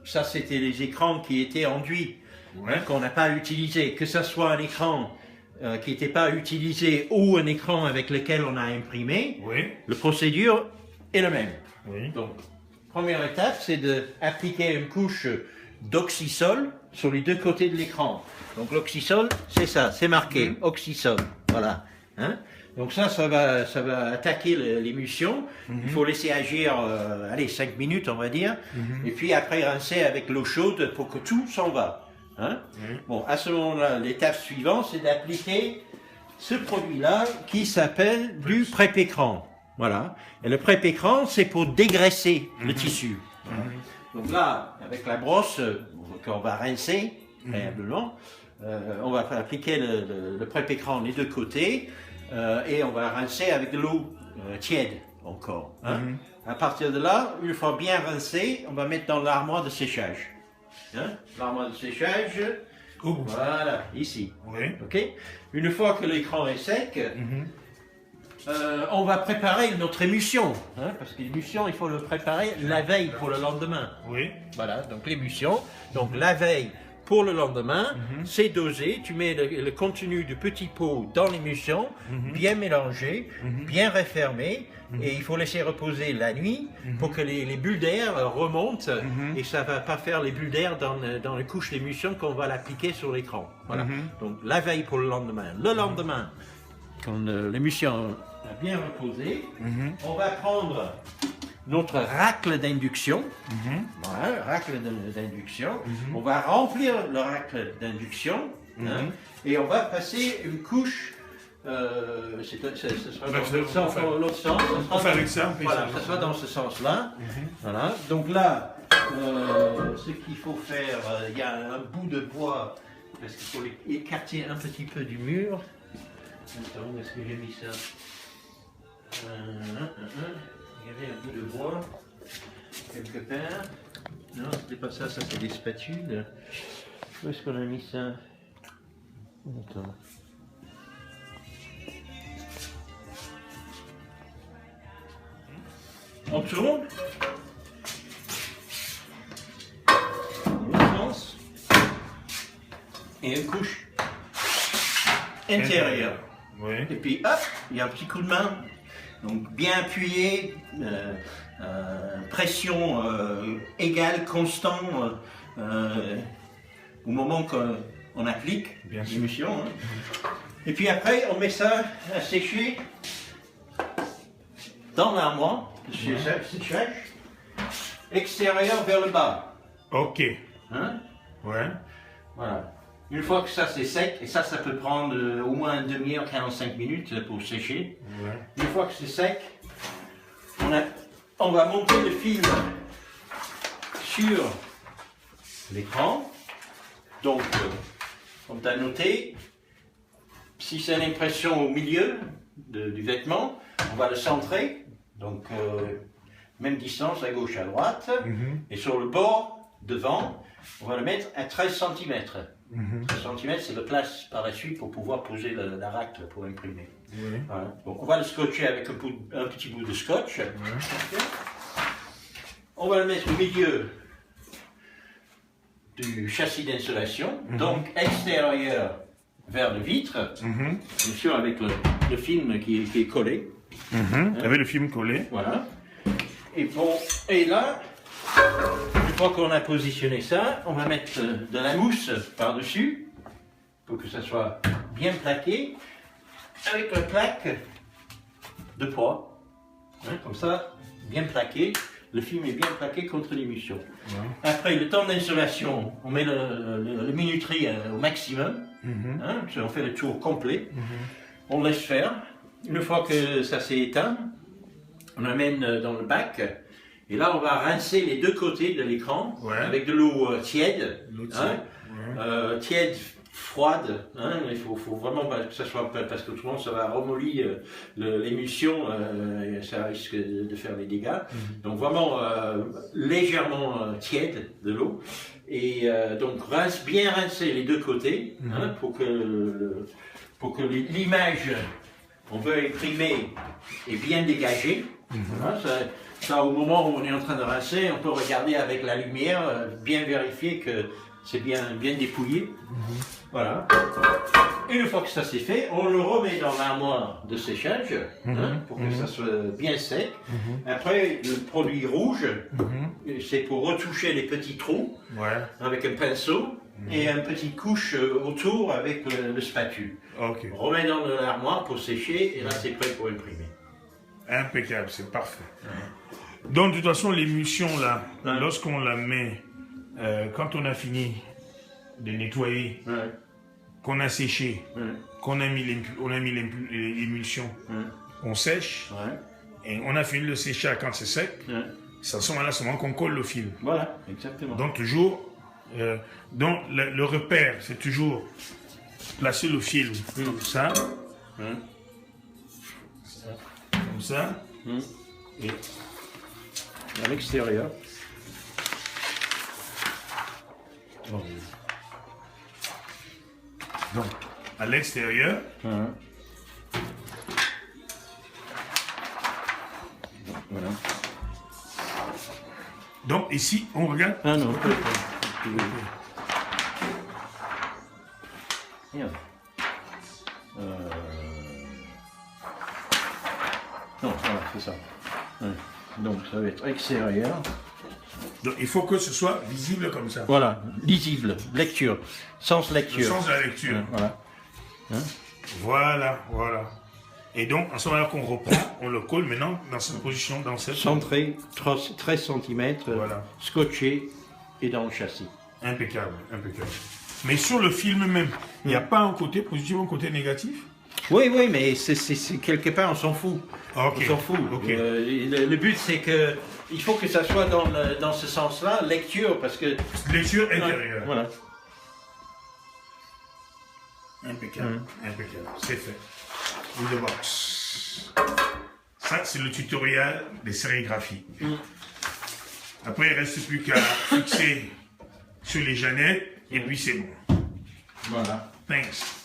Ça c'était les écrans qui étaient enduits, qu'on n'a pas utilisés. Que ce soit un écran qui n'était pas utilisé ou un écran avec lequel on a imprimé, la procédure est la même. Donc, première étape, c'est d'appliquer une couche d'oxysol sur les deux côtés de l'écran. Donc l'oxysol, c'est ça, c'est marqué, oxysol, voilà. Hein? Donc ça va attaquer l'émulsion. Il faut laisser agir, 5 minutes, on va dire. Et puis après rincer avec l'eau chaude pour que tout s'en va. Hein? Bon, à ce moment-là, l'étape suivante, c'est d'appliquer ce produit-là qui s'appelle du prép-écran. Voilà. Et le prép-écran, c'est pour dégraisser le tissu. Donc là, avec la brosse qu'on va rincer préalablement, on va appliquer le prép-écran les deux côtés. Et on va rincer avec de l'eau tiède encore. Hein? À partir de là, une fois bien rincé, on va mettre dans l'armoire de séchage. Hein? L'armoire de séchage, voilà, ici. Okay? Une fois que l'écran est sec, on va préparer notre émulsion. Hein? Parce que l'émulsion, il faut le préparer la veille pour le lendemain. Voilà, donc l'émulsion. Donc la veille pour le lendemain, c'est dosé, tu mets le contenu du petit pot dans l'émulsion, bien mélangé, bien refermé, et il faut laisser reposer la nuit pour que les bulles d'air remontent, et ça ne va pas faire les bulles d'air dans les couches d'émulsion qu'on va l'appliquer sur l'écran. Voilà. Donc la veille pour le lendemain. Le lendemain, quand l'émulsion a bien reposé, on va prendre notre racle d'induction, voilà, racle d'induction. On va remplir le racle d'induction et on va passer une couche. Ce sera dans l'autre sens. On fait avec ça. Voilà, ça sera dans ce sens-là. Voilà. Donc là, ce qu'il faut faire, il y a un bout de bois parce qu'il faut écarter un petit peu du mur. Attends, où est-ce que j'ai mis ça? Il y avait un bout de bois, quelque part. Non, c'était pas ça, ça c'est des spatules. Où est-ce qu'on a mis ça? Attends. On tourne. Une sens. Et une couche intérieure. Et puis hop, il y a un petit coup de main. Donc bien appuyé, pression égale, constant au moment qu'on applique l'émulsion. Et puis après, on met ça à sécher dans l'armoire de séchage, extérieur vers le bas. Ok. Hein? Voilà. Une fois que ça c'est sec, et ça peut prendre au moins une demi-heure, 45 minutes pour sécher. Une fois que c'est sec, on va monter le film sur l'écran. Donc, comme tu as noté, si c'est l'impression au milieu du vêtement, on va le centrer. Donc, même distance à gauche, à droite. Et sur le bord, devant, on va le mettre à 13 cm. 13 cm, c'est la place par la suite pour pouvoir poser la racle pour imprimer. Voilà. Donc, on va le scotcher avec un petit bout de scotch. On va le mettre au milieu du châssis d'insolation, donc extérieur vers le vitre, bien sûr avec le film qui est collé. Avec le film collé. Voilà. Et là, une fois qu'on a positionné ça, on va mettre de la mousse par-dessus pour que ça soit bien plaqué avec une plaque de poids. Comme ça, bien plaqué. Le film est bien plaqué contre l'émulsion. Après, le temps d'insolation, on met le minuterie au maximum. On fait le tour complet. On laisse faire. Une fois que ça s'est éteint, on amène dans le bac. Et là, on va rincer les deux côtés de l'écran avec de l'eau tiède. Tiède, froide. Il faut vraiment que ça soit, parce que autrement ça va ramollir l'émulsion, ça risque de faire des dégâts. Donc vraiment légèrement tiède de l'eau. Et donc bien rincer les deux côtés pour que l'image qu'on veut imprimer est bien dégagée. Voilà, ça, au moment où on est en train de rincer, on peut regarder avec la lumière, bien vérifier que c'est bien dépouillé. Voilà. Une fois que ça c'est fait, on le remet dans l'armoire de séchage pour que ça soit bien sec. Après, le produit rouge, c'est pour retoucher les petits trous avec un pinceau et une petite couche autour avec le spatule. Ok. On remet dans l'armoire pour sécher et là c'est prêt pour imprimer. Impeccable, c'est parfait. Donc, de toute façon, l'émulsion, là, lorsqu'on la met, quand on a fini de nettoyer, qu'on a séché, qu'on a mis l'émulsion, on sèche, et on a fini le séchage quand c'est sec, c'est à ce moment-là seulement qu'on colle le fil. Voilà, exactement. Donc, toujours, donc le repère, c'est toujours placer le fil comme ça, comme ça, et à l'extérieur. donc à l'extérieur. Voilà. Donc ici, on regarde. Ah non, Regarde. Non, voilà, c'est ça. Donc ça va être extérieur. Donc il faut que ce soit visible comme ça. Voilà, lisible, lecture, sens lecture. Le sens de la lecture. Voilà. Voilà. Et donc, à ce moment-là qu'on reprend, on le colle maintenant dans cette position, dans cette... Centré, 13 cm, scotché et dans le châssis. Impeccable. Mais sur le film même, il n'y a pas un côté positif, un côté négatif? Oui, mais c'est quelque part, on s'en fout. Okay. On s'en fout. Okay. Le but, c'est que il faut que ça soit dans ce sens-là, lecture, parce que... Lecture intérieure. Voilà. Impeccable. C'est fait. In the box. Ça, c'est le tutoriel des sérigraphies. Après, il ne reste plus qu'à fixer sur les Jeannettes, et puis c'est bon. Voilà. Thanks.